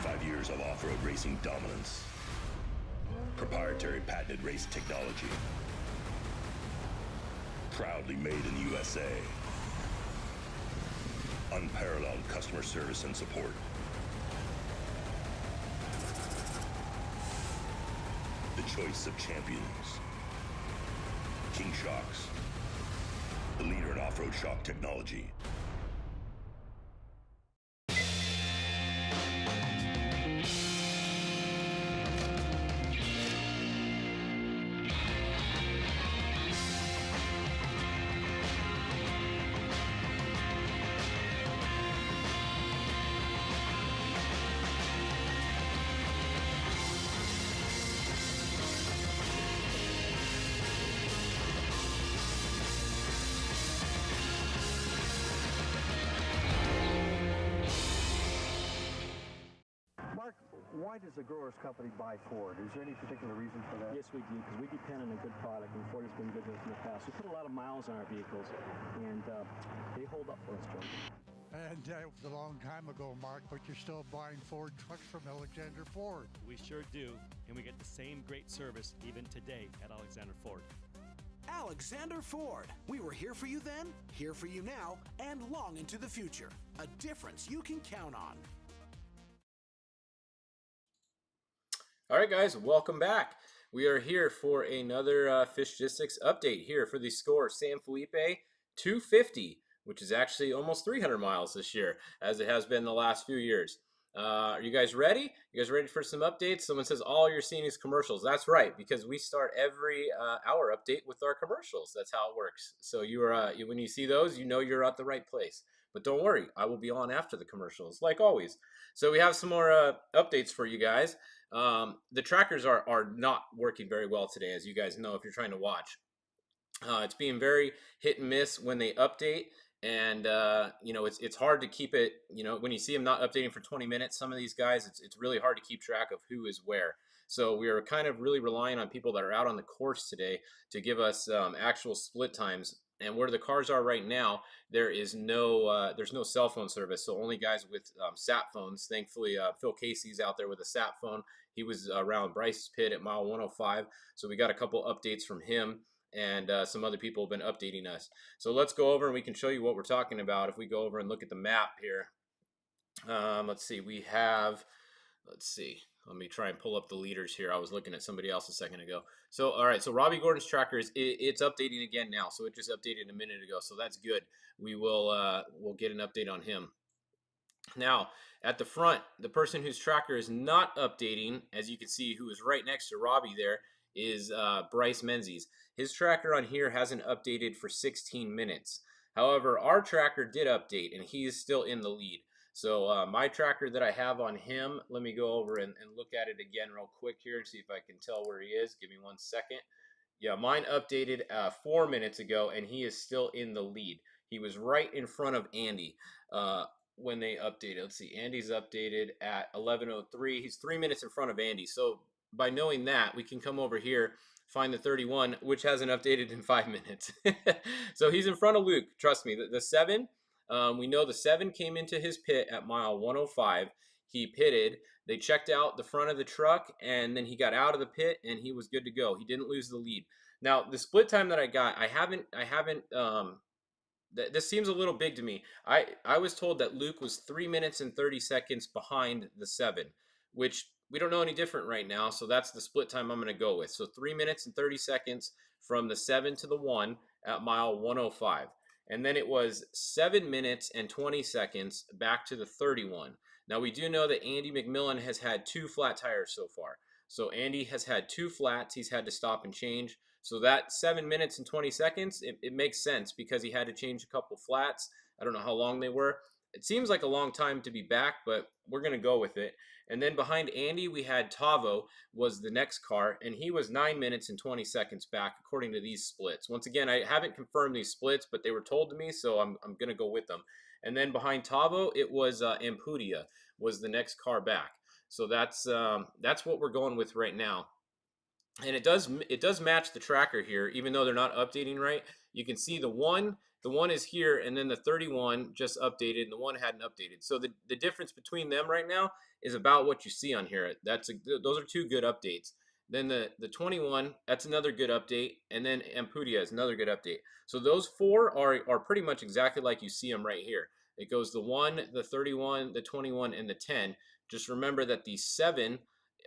25 years of off-road racing dominance. Proprietary patented race technology. Proudly made in the USA. Unparalleled customer service and support. The choice of champions. King Shocks. The leader in off-road shock technology. Mark, why does the Growers Company buy Ford? Is there any particular reason for that? Yes, we do, because we depend on a good product, and Ford has been good to us in the past. We put a lot of miles on our vehicles, and they hold up for us, Joe. And it was a long time ago, Mark, but you're still buying Ford trucks from Alexander Ford. We sure do, and we get the same great service even today at Alexander Ford. Alexander Ford. We were here for you then, here for you now, and long into the future. A difference you can count on. All right, guys, welcome back. We are here for another Fishgistics update here for the score. San Felipe 250, which is actually almost 300 miles this year, as it has been the last few years. Are you guys ready? You guys ready for some updates? Someone says all you're seeing is commercials. That's right, because we start every hour update with our commercials. That's how it works. So you are when you see those, you know you're at the right place. But don't worry, I will be on after the commercials, like always. So we have some more updates for you guys. The trackers are not working very well today, as you guys know if you're trying to watch. It's being very hit and miss when they update. And, you know, it's hard to keep it, you know, when you see them not updating for 20 minutes, some of these guys, it's really hard to keep track of who is where. So we are kind of really relying on people that are out on the course today to give us actual split times. And where the cars are right now, there is there's no cell phone service. So only guys with sat phones. Thankfully, Phil Casey's out there with a sat phone. He was around Bryce's pit at mile 105. So we got a couple updates from him. And some other people have been updating us. So let's go over and we can show you what we're talking about. If we go over and look at the map here, let's see, let me try and pull up the leaders here. I was looking at somebody else a second ago. So, all right, so Robbie Gordon's tracker it's updating again now. So it just updated a minute ago. So that's good. We will we'll get an update on him. Now, at the front, the person whose tracker is not updating, as you can see, who is right next to Robbie there, is Bryce Menzies. His tracker on here hasn't updated for 16 minutes. However, our tracker did update, and he is still in the lead. So my tracker that I have on him, let me go over and look at it again real quick here and see if I can tell where he is. Give me 1 second. Yeah, mine updated 4 minutes ago, and he is still in the lead. He was right in front of Andy when they updated. Let's see, Andy's updated at 11:03. He's 3 minutes in front of Andy. So by knowing that, we can come over here, find the 31, which hasn't updated in 5 minutes. So he's in front of Luke. Trust me, the 7, we know the 7 came into his pit at mile 105. He pitted. They checked out the front of the truck, and then he got out of the pit, and he was good to go. He didn't lose the lead. Now, the split time that I got, I haven't this seems a little big to me. I was told that Luke was 3 minutes and 30 seconds behind the 7, which we don't know any different right now, so that's the split time I'm going to go with. So 3 minutes and 30 seconds from the 7 to the 1 at mile 105. And then it was 7 minutes and 20 seconds back to the 31. Now, we do know that Andy McMillan has had 2 flat tires so far. So Andy has had 2 flats. He's had to stop and change. So that 7 minutes and 20 seconds, it makes sense because he had to change a couple flats. I don't know how long they were. It seems like a long time to be back, but we're going to go with it. And then behind Andy, we had Tavo was the next car, and he was 9 minutes and 20 seconds back, according to these splits. Once again, I haven't confirmed these splits, but they were told to me, so I'm going to go with them. And then behind Tavo, it was Ampudia was the next car back. So that's what we're going with right now. And it does match the tracker here, even though they're not updating right. You can see the 1 The one is here, and then the 31 just updated, and the one hadn't updated. So the difference between them right now is about what you see on here. Those are two good updates. Then the 21, that's another good update, and then Ampudia is another good update. So those four are pretty much exactly like you see them right here. It goes the 1, the 31, the 21, and the 10. Just remember that the 7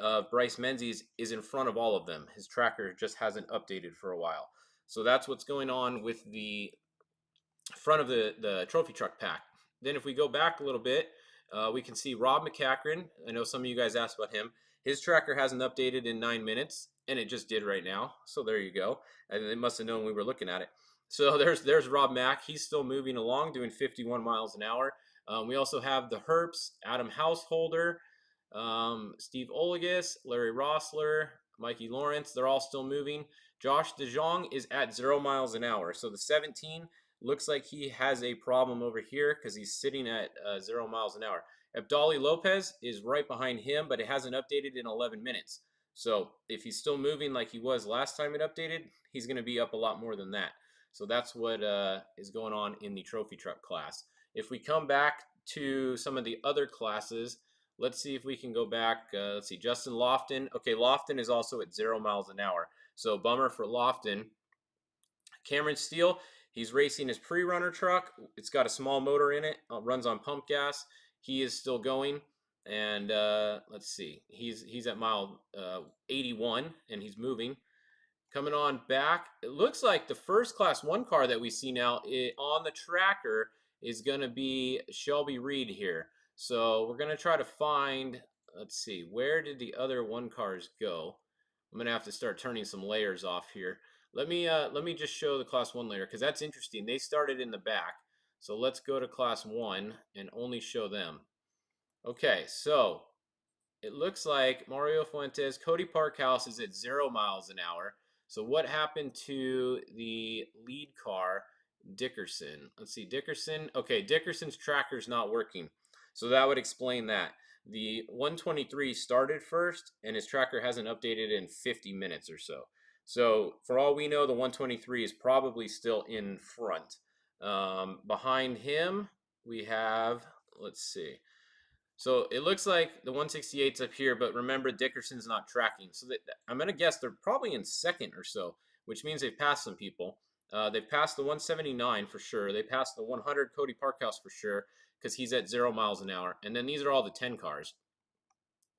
of Bryce Menzies is in front of all of them. His tracker just hasn't updated for a while. So that's what's going on with the front of the trophy truck pack. Then if we go back a little bit, we can see Rob McCachran. I know some of you guys asked about him. His tracker hasn't updated in 9 minutes, and it just did right now. So there you go. And they must have known we were looking at it. So there's Rob Mack. He's still moving along, doing 51 miles an hour. We also have the Herps, Adam Householder, Steve Olagus, Larry Rossler, Mikey Lawrence. They're all still moving. Josh DeJong is at 0 miles an hour. So the 17 looks like he has a problem over here because he's sitting at 0 miles an hour. Abdali Lopez is right behind him, but it hasn't updated in 11 minutes. So if he's still moving like he was last time it updated, he's going to be up a lot more than that. So that's what is going on in the trophy truck class. If we come back to some of the other classes, let's see if we can go back. Let's see, Justin Lofton. Okay, Lofton is also at 0 miles an hour. So bummer for Lofton. Cameron Steele, he's racing his pre-runner truck. It's got a small motor in it, runs on pump gas. He is still going. And let's see, he's at mile 81, and he's moving. Coming on back, it looks like the first Class 1 car that we see now on the tracker is going to be Shelby Reed here. So we're going to try to find, let's see, where did the other 1 cars go? I'm going to have to start turning some layers off here. Let me just show the Class 1 layer because that's interesting. They started in the back. So let's go to Class 1 and only show them. Okay, so it looks like Mario Fuentes, Cody Parkhouse is at 0 miles an hour. So what happened to the lead car, Dickerson? Let's see, Dickerson. Okay, Dickerson's tracker's not working. So that would explain that. The 123 started first, and his tracker hasn't updated in 50 minutes or so. So for all we know, the 123 is probably still in front. Behind him, we have, let's see. So it looks like the 168's up here, but remember Dickerson's not tracking. So I'm going to guess they're probably in second or so, which means they've passed some people. They've passed the 179 for sure. They passed the 100 Cody Parkhouse for sure because he's at 0 miles an hour. And then these are all the 10 cars.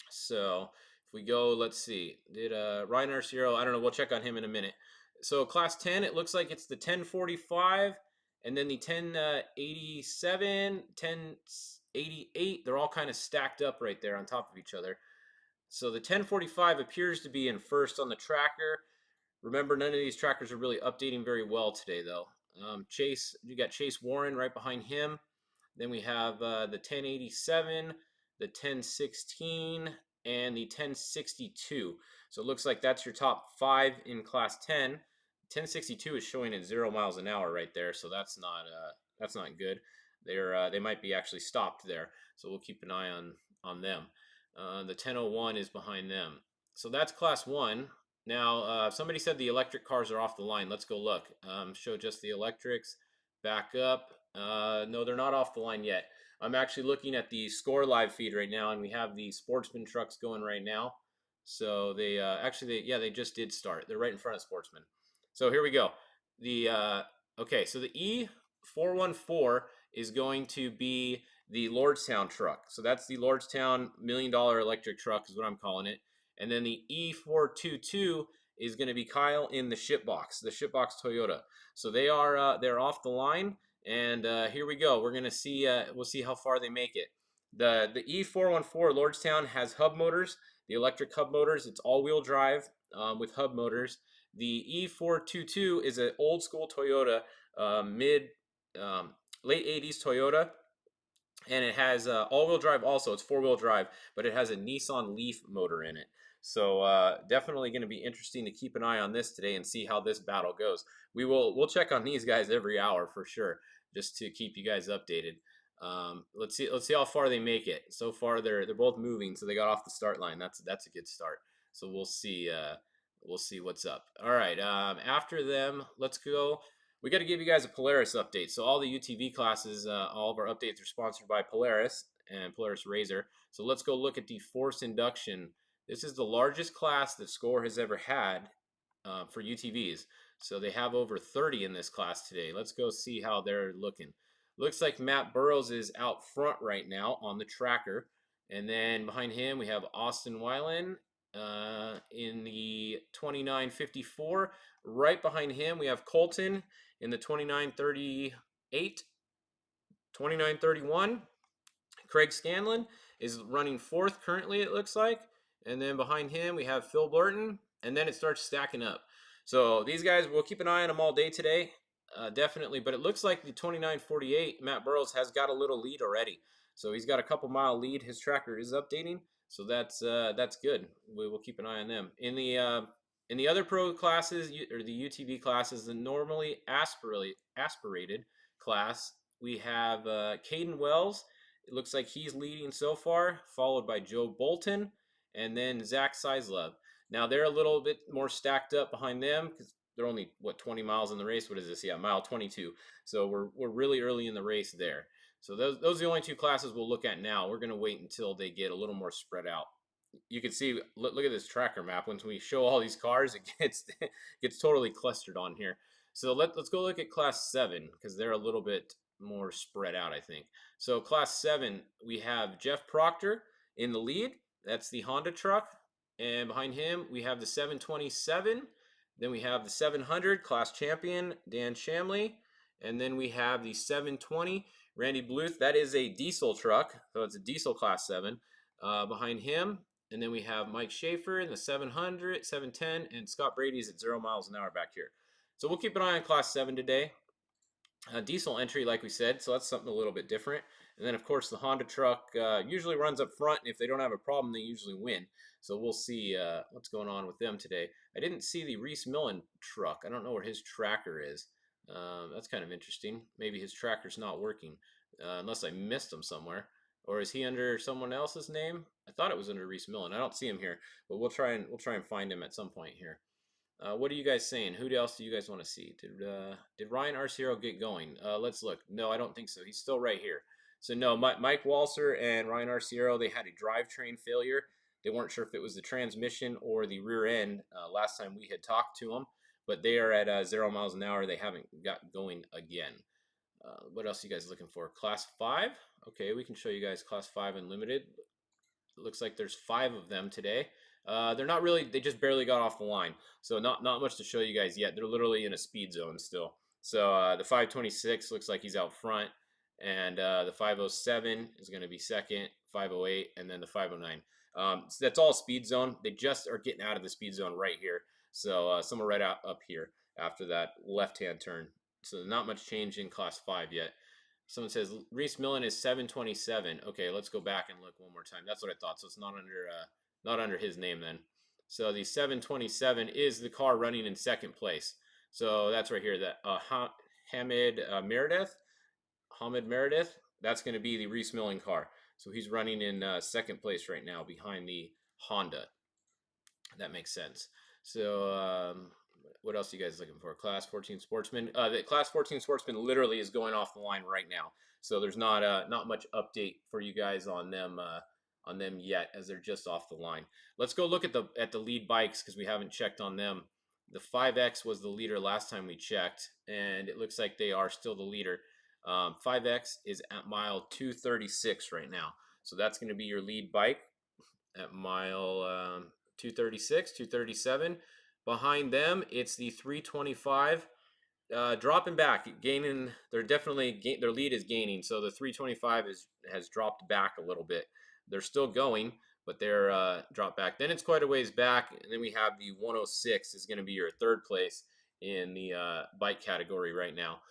So if we go, let's see. Did Ryan Arciero, I don't know, we'll check on him in a minute. So Class 10, it looks like it's the 1045 and then the 1087, 1088. They're all kind of stacked up right there on top of each other. So the 1045 appears to be in first on the tracker. Remember, none of these trackers are really updating very well today, though. Chase, you got Chase Warren right behind him. Then we have the 1087, the 1016, and the 1062. So it looks like that's your top 5 in Class 10. 1062 is showing at 0 miles an hour right there, so that's not good. They might be actually stopped there, so we'll keep an eye on them. The 1001 is behind them. So that's Class 1. Now, somebody said the electric cars are off the line. Let's go look. Show just the electrics. Back up. No, they're not off the line yet. I'm actually looking at the Score live feed right now, and we have the Sportsman trucks going right now. So they they just did start. They're right in front of Sportsman. So here we go. Okay, so the E414 is going to be the Lordstown truck. So that's the Lordstown $1 million electric truck is what I'm calling it. And then the E422 is going to be Kyle in the Shipbox Toyota. So they're off the line, and here we go. We're going to see we'll see how far they make it. The E414 Lordstown has hub motors, the electric hub motors. It's all-wheel drive with hub motors. The E422 is an old school Toyota, late 80s Toyota, and it has all-wheel drive also. It's 4-wheel drive, but it has a Nissan Leaf motor in it. So definitely going to be interesting to keep an eye on this today and see how this battle goes. We'll check on these guys every hour for sure, just to keep you guys updated. Let's see how far they make it. So far they're both moving, so they got off the start line. That's a good start. So we'll see what's up. All right. After them, let's go. we got to give you guys a Polaris update. So all the UTV classes, all of our updates are sponsored by Polaris and Polaris Razor. So let's go look at the force induction. This is the largest class that SCORE has ever had for UTVs. So they have over 30 in this class today. Let's go see how they're looking. Looks like Matt Burrows is out front right now on the tracker. And then behind him, we have Austin Weiland in the 29.54. Right behind him, we have Colton in the 29.38, 29.31. Craig Scanlon is running fourth currently, it looks like. And then behind him, we have Phil Burton. And then it starts stacking up. So these guys, we'll keep an eye on them all day today. Definitely. But it looks like the 29.48, Matt Burrows has got a little lead already. So he's got a couple mile lead. His tracker is updating. So that's good. We will keep an eye on them. In the other pro classes, or the UTV classes, the normally aspirated class, we have Caden Wells. It looks like he's leading so far, followed by Joe Bolton, and then Zach Seislove. Now they're a little bit more stacked up behind them because they're only, what, 20 miles in the race? What is this? Yeah, mile 22. So we're really early in the race there. So those are the only two classes we'll look at now. We're going to wait until they get a little more spread out. You can see, look at this tracker map. Once we show all these cars, it gets totally clustered on here. So let's go look at class 7 because they're a little bit more spread out, I think. So class 7, we have Jeff Proctor in the lead. That's the Honda truck. And behind him, we have the 727. Then we have the 700 class champion, Dan Shamley. And then we have the 720, Randy Bluth. That is a diesel truck, so it's a diesel class 7 behind him. And then we have Mike Schaefer in the 700, 710, and Scott Brady's at 0 miles an hour back here. So we'll keep an eye on class 7 today. Diesel entry, like we said, so that's something a little bit different. And then, of course, the Honda truck usually runs up front, and if they don't have a problem, they usually win. So we'll see what's going on with them today. I didn't see the Reese Millen truck. I don't know where his tracker is. That's kind of interesting. Maybe his tracker's not working, unless I missed him somewhere. Or is he under someone else's name? I thought it was under Reese Millen. I don't see him here, but we'll try and find him at some point here. What are you guys saying? Who else do you guys want to see? Did Ryan Arciero get going? Let's look. No, I don't think so. He's still right here. So no, Mike Walser and Ryan Arciero, they had a drivetrain failure. They weren't sure if it was the transmission or the rear end last time we had talked to them, but they are at 0 miles an hour. They haven't got going again. What else are you guys looking for? Class 5? Okay, we can show you guys Class 5 Unlimited. It looks like there's 5 of them today. They're not really, they just barely got off the line. So not much to show you guys yet. They're literally in a speed zone still. So the 526 looks like he's out front. And the 507 is going to be second, 508, and then the 509. So that's all speed zone. They just are getting out of the speed zone right here. So somewhere right up here after that left-hand turn. So not much change in Class 5 yet. Someone says Reese Millen is 727. Okay, let's go back and look one more time. That's what I thought. So it's not under his name then. So the 727 is the car running in second place. So that's right here. That Hamid Meredith. That's going to be the Reese Millen car. So he's running in second place right now behind the Honda. That makes sense. So what else are you guys looking for? Class 14 Sportsman. The Class 14 Sportsman literally is going off the line right now. So there's not much update for you guys on them yet, as they're just off the line. Let's go look at the lead bikes because we haven't checked on them. The 5X was the leader last time we checked, and it looks like they are still the leader. 5X is at mile 236 right now. So that's going to be your lead bike at mile 236, 237. Behind them, it's the 325. Dropping back, gaining. Their lead is gaining. So the 325 has dropped back a little bit. They're still going, but they're dropped back. Then it's quite a ways back. And then we have the 106 is going to be your third place in the bike category right now.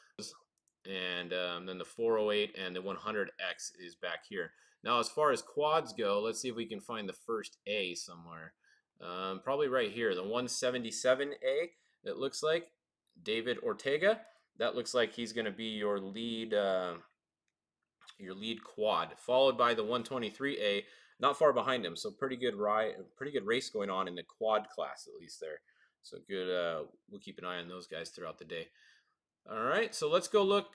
And then the 408 and the 100X is back here. Now, as far as quads go, let's see if we can find the first A somewhere. Probably right here, the 177A, it looks like. David Ortega. That looks like he's going to be your lead quad, followed by the 123A, not far behind him. So pretty good race going on in the quad class, at least there. So good. We'll keep an eye on those guys throughout the day. All right, so let's go look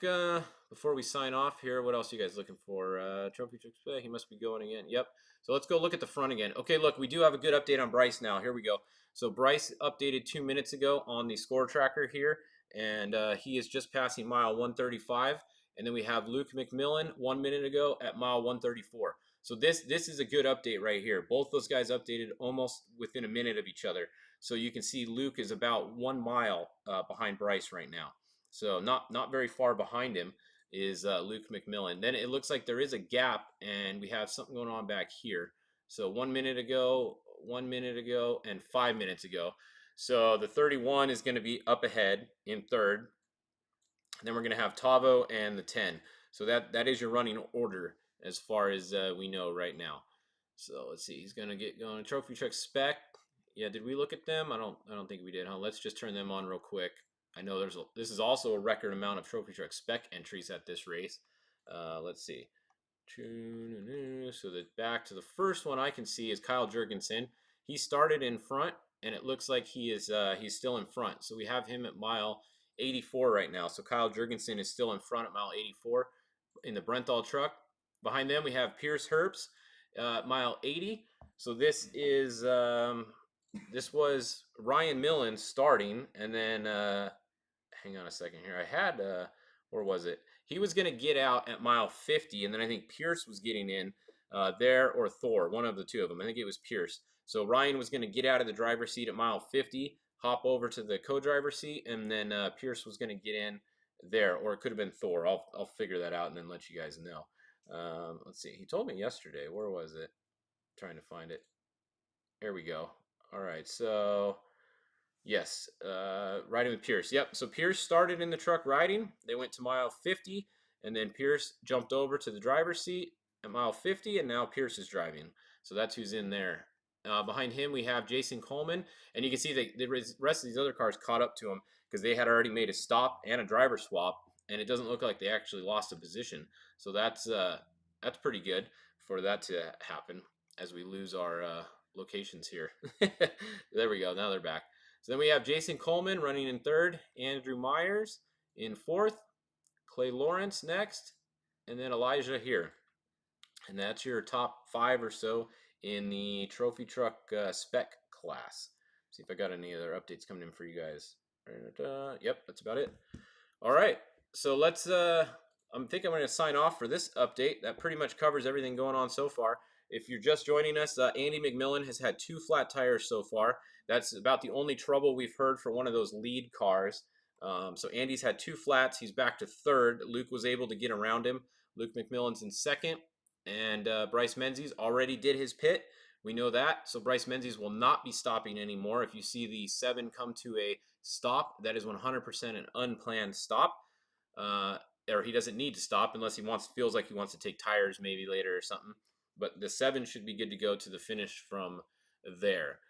before we sign off here. What else are you guys looking for? Trophy Tricks Play. He must be going again. Yep. So let's go look at the front again. Okay, look, we do have a good update on Bryce now. Here we go. So Bryce updated 2 minutes ago on the score tracker here, and he is just passing mile 135. And then we have Luke McMillan 1 minute ago at mile 134. So this is a good update right here. Both those guys updated almost within a minute of each other. So you can see Luke is about 1 mile behind Bryce right now. So not very far behind him is Luke McMillan. Then it looks like there is a gap, and we have something going on back here. So 1 minute ago, 1 minute ago, and 5 minutes ago. So the 31 is going to be up ahead in third. And then we're going to have Tavo and the 10. So that is your running order as far as we know right now. So let's see. He's going to get going. Trophy Truck Spec. Yeah, did we look at them? I don't think we did, huh? Let's just turn them on real quick. I know this is also a record amount of Trophy Truck Spec entries at this race. Let's see. So back to the first one I can see is Kyle Jurgensen. He started in front, and it looks like he's still in front. So we have him at mile 84 right now. So Kyle Jurgensen is still in front at mile 84 in the Brenthal truck. Behind them we have Pierce Herbst, mile 80. So this is this was Ryan Millen starting, and then hang on a second here. I had where was it? He was going to get out at mile 50, and then I think Pierce was getting in there, or Thor, one of the two of them. I think it was Pierce. So Ryan was going to get out of the driver's seat at mile 50, hop over to the co-driver seat, and then Pierce was going to get in there, or it could have been Thor. I'll figure that out and then let you guys know. Let's see. He told me yesterday. Where was it? I'm trying to find it. There we go. All right. So yes, riding with Pierce. Yep. So Pierce started in the truck riding. They went to mile 50, and then Pierce jumped over to the driver's seat at mile 50, and now Pierce is driving. So that's who's in there. Behind him, we have Jason Coleman, and you can see that the rest of these other cars caught up to him because they had already made a stop and a driver swap, and it doesn't look like they actually lost a position. So that's pretty good for that to happen as we lose our locations here. There we go. Now they're back. So then we have Jason Coleman running in third, Andrew Myers in fourth, Clay Lawrence next, and then Elijah here. And that's your top 5 or so in the Trophy Truck Spec class. See if I got any other updates coming in for you guys. Yep, that's about it. All right, so let's. I think I'm going to sign off for this update. That pretty much covers everything going on so far. If you're just joining us, Andy McMillan has had 2 flat tires so far. That's about the only trouble we've heard for one of those lead cars. So Andy's had 2 flats. He's back to third. Luke was able to get around him. Luke McMillan's in second. And Bryce Menzies already did his pit. We know that. So Bryce Menzies will not be stopping anymore. If you see the 7 come to a stop, that is 100% an unplanned stop. Or he doesn't need to stop unless he feels like he wants to take tires maybe later or something. But the 7 should be good to go to the finish from there.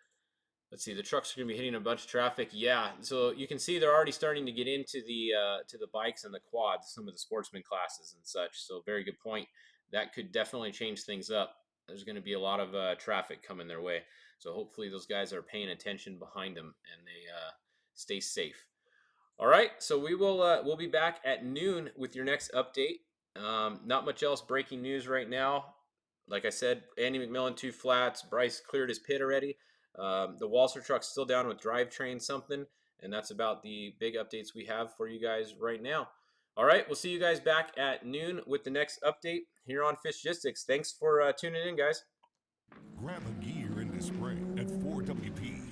Let's see, the trucks are going to be hitting a bunch of traffic. Yeah, so you can see they're already starting to get into the bikes and the quads, some of the sportsman classes and such. So very good point. That could definitely change things up. There's going to be a lot of traffic coming their way. So hopefully those guys are paying attention behind them and they stay safe. All right, so we'll be back at noon with your next update. Not much else breaking news right now. Like I said, Andy McMillan 2 flats. Bryce cleared his pit already. The Walser truck's still down with drivetrain something, and that's about the big updates we have for you guys right now. All right, we'll see you guys back at noon with the next update here on Fishgistics. Thanks for tuning in, guys. Grab a gear into spring at 4WP.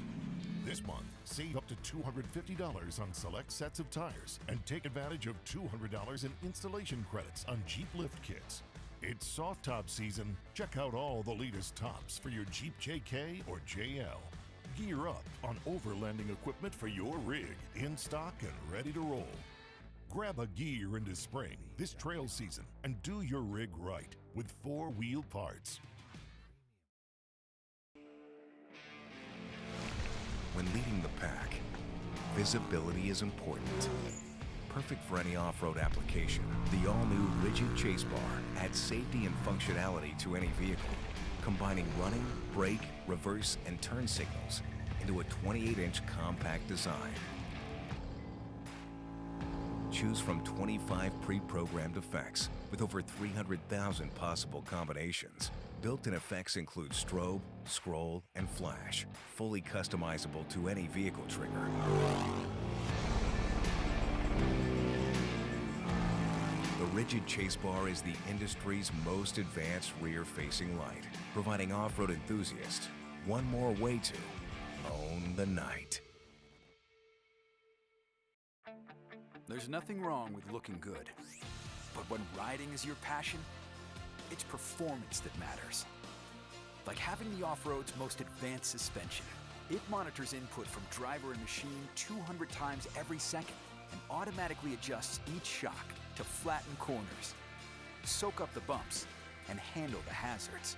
This month, save up to $250 on select sets of tires and take advantage of $200 in installation credits on Jeep lift kits. It's soft top season. Check out all the latest tops for your Jeep JK or JL. Gear up on overlanding equipment for your rig, in stock and ready to roll. Grab a gear into spring this trail season and do your rig right with 4-wheel parts. When leading the pack, visibility is important. Perfect for any off-road application, the all-new Rigid Chase Bar adds safety and functionality to any vehicle, combining running, brake, reverse, and turn signals into a 28-inch compact design. choose from 25 pre-programmed effects with over 300,000 possible combinations. Built-in effects include strobe, scroll, and flash, fully customizable to any vehicle trigger. The Rigid Chase Bar is the industry's most advanced rear-facing light, providing off-road enthusiasts one more way to own the night. There's nothing wrong with looking good, but when riding is your passion, it's performance that matters. Like having the off-road's most advanced suspension. It monitors input from driver and machine 200 times every second and automatically adjusts each shock to flatten corners, soak up the bumps, and handle the hazards.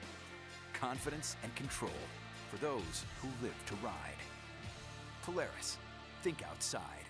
Confidence and control for those who live to ride. Polaris, think outside.